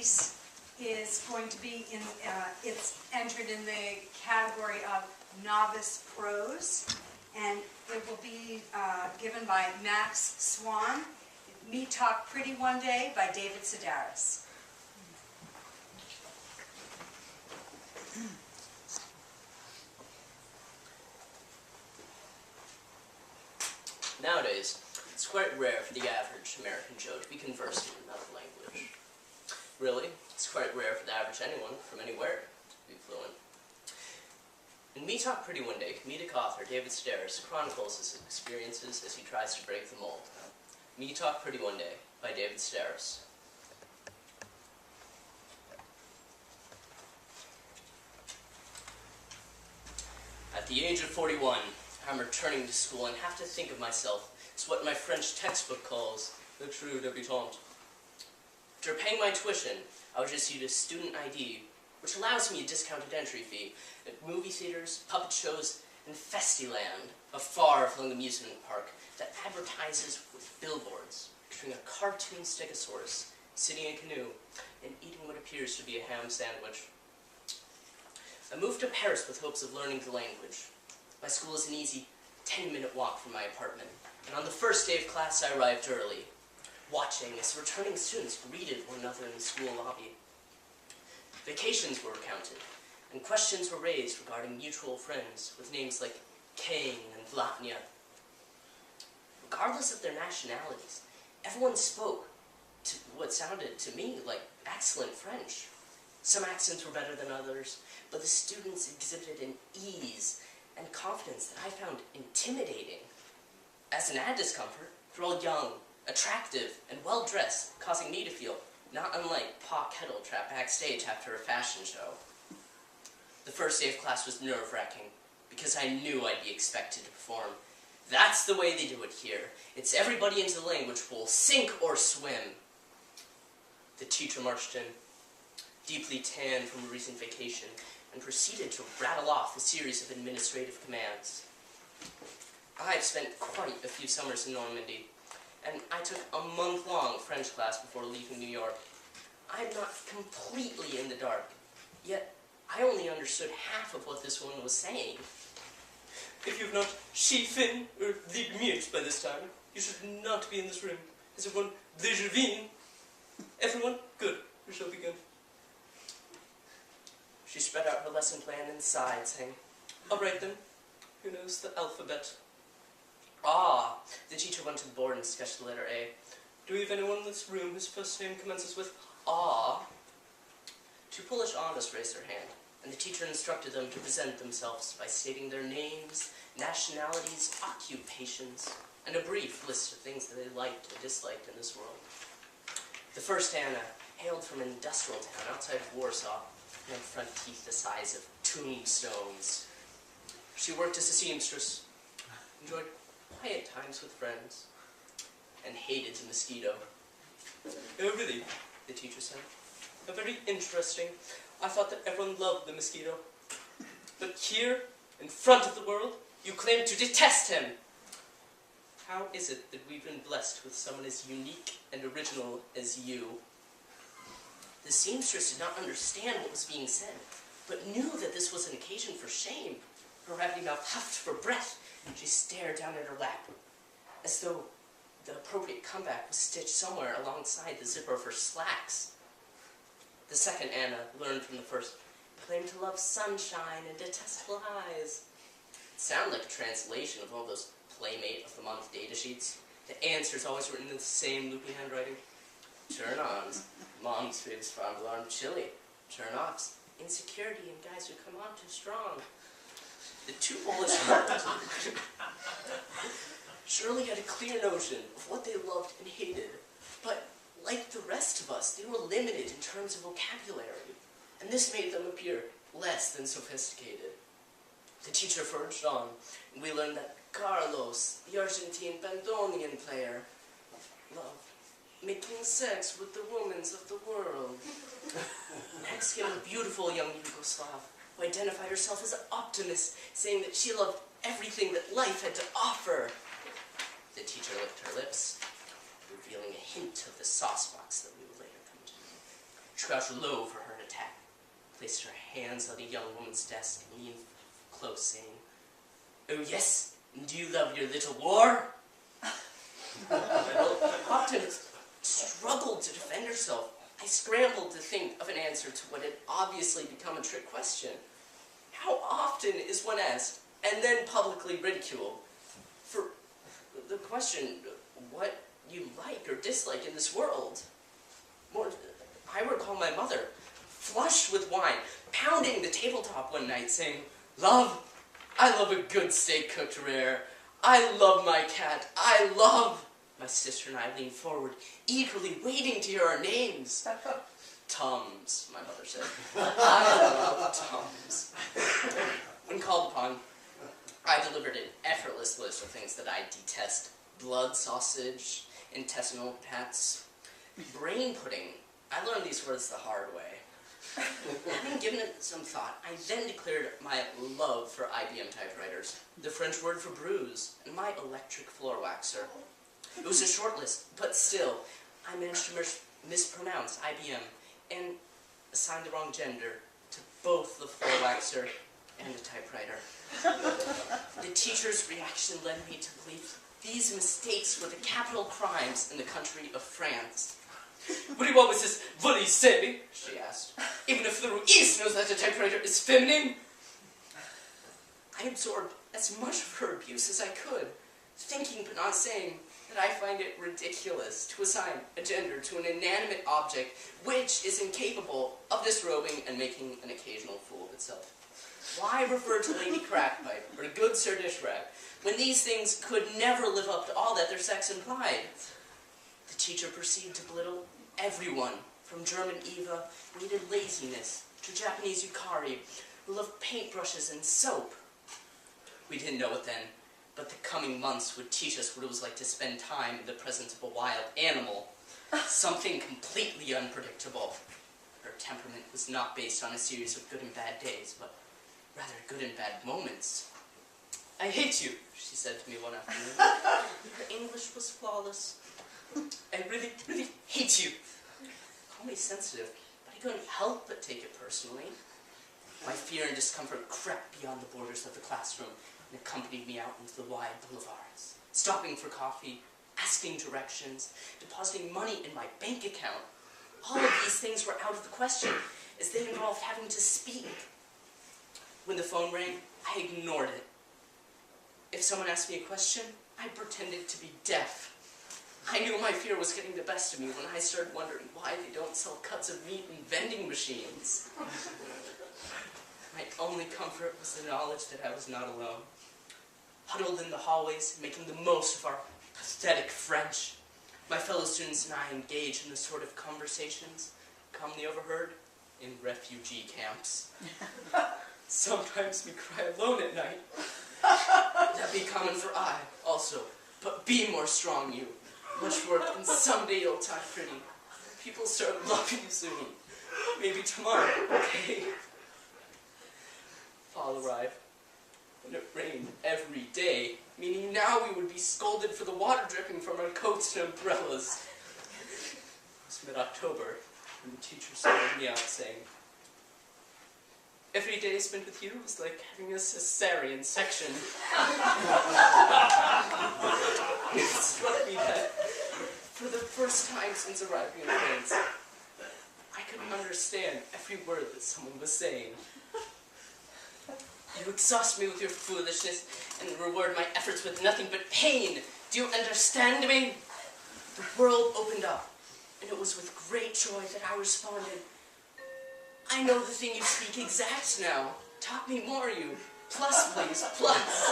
piece is going to be in, it's entered in the category of novice prose, and it will be given by Max Swan. Me Talk Pretty One Day by David Sedaris. Nowadays, it's quite rare for the average American Joe to be conversant in another language. Really, it's quite rare for the average anyone from anywhere to be fluent. In Me Talk Pretty One Day, comedic author David Sedaris chronicles his experiences as he tries to break the mold. Me Talk Pretty One Day by David Sedaris. At the age of 41, I'm returning to school and have to think of myself as what my French textbook calls the true debutante. After paying my tuition, I was issued a student ID, which allows me a discounted entry fee at movie theaters, puppet shows, and Festiland, a far-flung amusement park that advertises with billboards, picturing a cartoon stegosaurus sitting in a canoe and eating what appears to be a ham sandwich. I moved to Paris with hopes of learning the language. My school is an easy 10-minute walk from my apartment, and on the first day of class I arrived early, watching as returning students greeted one another in the school lobby. Vacations were recounted, and questions were raised regarding mutual friends with names like Kane and Vlatnia. Regardless of their nationalities, everyone spoke to what sounded to me like excellent French. Some accents were better than others, but the students exhibited an ease and confidence that I found intimidating. As an added discomfort, they're all young, attractive, and well-dressed, causing me to feel not unlike Pa Kettle trapped backstage after a fashion show. The first day of class was nerve-wracking, because I knew I'd be expected to perform. That's the way they do it here. It's everybody into the language pool, sink or swim. The teacher marched in, deeply tanned from a recent vacation, and proceeded to rattle off a series of administrative commands. I've spent quite a few summers in Normandy, and I took a month-long French class before leaving New York. I'm not completely in the dark, yet I only understood half of what this woman was saying. If you've not chiffin or ligue mute by this time, you should not be in this room. Has everyone déjà vu? Everyone? Good. We shall begin. She spread out her lesson plan and sighed, saying, "All right then. Who knows the alphabet?" Ah! The teacher went to the board and sketched the letter A. Do we have anyone in this room whose first name commences with Ah? Two Polish honors raised their hand, and the teacher instructed them to present themselves by stating their names, nationalities, occupations, and a brief list of things that they liked and disliked in this world. The first Anna hailed from an industrial town outside of Warsaw, and had front teeth the size of tombstones. She worked as a seamstress, enjoyed quiet times with friends, and hated the mosquito. Oh, really? The teacher said. Very interesting. I thought that everyone loved the mosquito. But here, in front of the world, you claim to detest him. How is it that we've been blessed with someone as unique and original as you? The seamstress did not understand what was being said, but knew that this was an occasion for shame. Her raggedy mouth huffed for breath, and she stared down at her lap, as though the appropriate comeback was stitched somewhere alongside the zipper of her slacks. The second Anna learned from the first, claimed to love sunshine and detestable eyes. It sounded like a translation of one of those Playmate of the Month data sheets. The answers always written in the same loopy handwriting. Turn-ons, mom's favorite farm alarm chili. Turn-offs, insecurity and guys who come on too strong. The two Polish girls surely had a clear notion of what they loved and hated, but like the rest of us, they were limited in terms of vocabulary, and this made them appear less than sophisticated. The teacher forged on, and we learned that Carlos, the Argentine bandoneon player, loved making sex with the women of the world. Next came a beautiful young Yugoslav, who identified herself as an optimist, saying that she loved everything that life had to offer. The teacher licked her lips, revealing a hint of the sauce box that we would later come to. She crouched low for her attack, placed her hands on the young woman's desk, and leaned close, saying, "Oh yes, and do you love your little war?" Well, Hopton struggled to defend herself. I scrambled to think of an answer to what had obviously become a trick question. How often is one asked, and then publicly ridiculed, for the question, what you like or dislike in this world? More, I recall my mother, flushed with wine, pounding the tabletop one night, saying, "Love, I love a good steak cooked rare. I love my cat. I love..." My sister and I leaned forward, eagerly waiting to hear our names. "Tums," my mother said. "I love Tums." When called upon, I delivered an effortless list of things that I detest. Blood sausage, intestinal pats, brain pudding. I learned these words the hard way. Having given it some thought, I then declared my love for IBM typewriters, the French word for bruise, and my electric floor waxer. It was a short list, but still, I managed to mispronounce IBM and assign the wrong gender to both the floor waxer and the typewriter. The teacher's reaction led me to believe these mistakes were the capital crimes in the country of France. "What do you want with this bloody say?" she asked. "Even if the Ruiz knows that the typewriter is feminine?" I absorbed as much of her abuse as I could, thinking but not saying that I find it ridiculous to assign a gender to an inanimate object which is incapable of disrobing and making an occasional fool of itself. Why refer to Lady Crackpipe or good Sir Dishrack when these things could never live up to all that their sex implied? The teacher proceeded to belittle everyone, from German Eva, who hated laziness, to Japanese Yukari, who loved paintbrushes and soap. We didn't know it then, but the coming months would teach us what it was like to spend time in the presence of a wild animal, something completely unpredictable. Her temperament was not based on a series of good and bad days, but rather good and bad moments. "I hate you," she said to me one afternoon. Her English was flawless. "I really, really hate you." Call me sensitive, but I couldn't help but take it personally. My fear and discomfort crept beyond the borders of the classroom and accompanied me out into the wide boulevards, stopping for coffee, asking directions, depositing money in my bank account. All of these things were out of the question, as they involved having to speak. When the phone rang, I ignored it. If someone asked me a question, I pretended to be deaf. I knew my fear was getting the best of me when I started wondering why they don't sell cuts of meat in vending machines. My only comfort was the knowledge that I was not alone. Huddled in the hallways, making the most of our pathetic French, my fellow students and I engaged in the sort of conversations commonly overheard in refugee camps. Sometimes we cry alone at night. That be common for I, also. But be more strong, you. Much work, and someday you'll talk pretty. People start loving you soon. Maybe tomorrow, okay? Fall arrived when it rained every day, meaning now we would be scolded for the water dripping from our coats and umbrellas. It was mid-October, and the teacher started me out saying, "Every day spent with you was like having a cesarean section." It struck me that, for the first time since arriving in France, I could understand every word that someone was saying. "You exhaust me with your foolishness and reward my efforts with nothing but pain. Do you understand me?" The world opened up, and it was with great joy that I responded, "I know the thing you speak exact now. Talk me more, you. Plus, please, plus."